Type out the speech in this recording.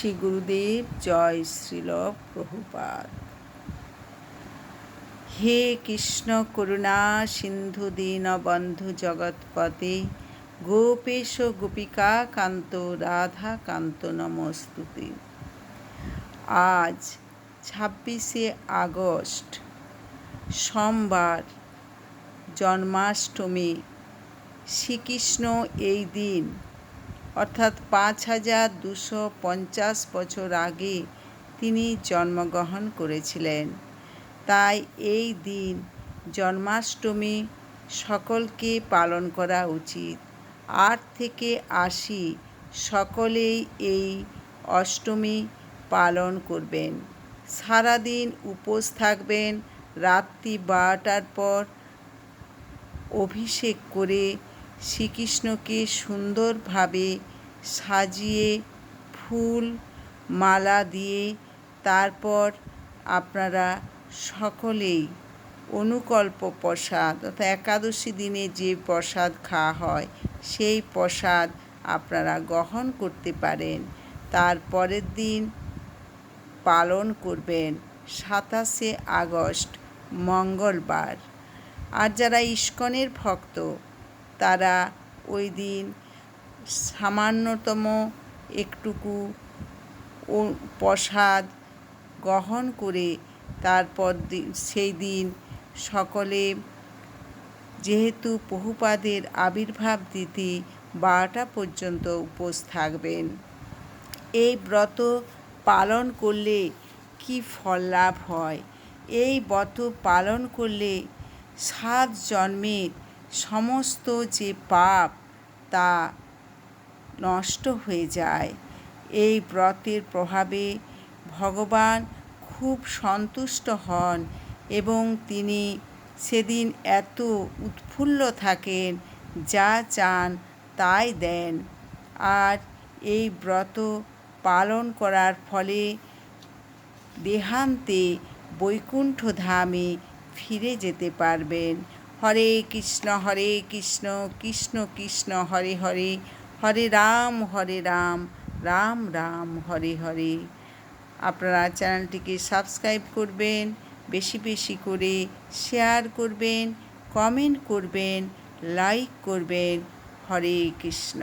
শ্রী গুরুদেব জয় শ্রীল প্রভুপাদ। হে কৃষ্ণ করুণা সিন্ধু দীনবন্ধু জগৎপতে গোপেশ গোপিকা কান্ত রাধা কান্ত নমস্তুতে। আজ 26শে আগস্ট সোমবার, জন্মাষ্টমী। শ্রীকৃষ্ণ এই দিন অর্থাৎ 5250 বছর আগে তিনি জন্মগ্রহণ করেছিলেন। তাই এই দিন জন্মাষ্টমী সকলকে পালন করা উচিত। 8 থেকে 80 সকলেই এই অষ্টমী পালন করবেন। সারাদিন উপোস থাকবেন। রাত্রি 12টার পর অভিষেক করে শ্রীকৃষ্ণকে সুন্দরভাবে সাজিয়ে ফুল মালা দিয়ে তারপর আপনারা সকলেই অনুকল্প প্রসাদ অর্থাৎ একাদশী দিনে যে প্রসাদ খাওয়া হয় সেই প্রসাদ আপনারা গ্রহণ করতে পারেন। তার পরের দিন পালন করবেন 27শে আগস্ট মঙ্গলবার। আর যারা ইস্কনের ভক্ত তারা ওই দিন সামান্যতম একটুকু প্রসাদ গ্রহণ করে তারপর সেই দিন সকলে, যেহেতু প্রভুপাদের আবির্ভাব তিথি 12টা পর্যন্ত উপোস থাকবেন। এই ব্রত পালন করলে কি ফল লাভ হয়? এই ব্রত পালন করলে 7 জন্মের সমস্ত যে পাপ তা নষ্ট হয়ে যায়। এই ব্রতের প্রভাবে ভগবান খুব সন্তুষ্ট হন এবং তিনি সেদিন এত উৎফুল্ল থাকেন, যা চান তাই দেন। আর এই ব্রত পালন করার ফলে দেহান্তে বৈকুণ্ঠ ধামে ফিরে যেতে পারবেন। হরে কৃষ্ণ কৃষ্ণ কৃষ্ণ হরে হরে, হরে রাম রাম রাম হরে হরে। আপনারা চ্যানেলটিকে সাবস্ক্রাইব করবেন, বেশি বেশি করে শেয়ার করবেন, কমেন্ট করবেন, লাইক করবেন। হরে কৃষ্ণ।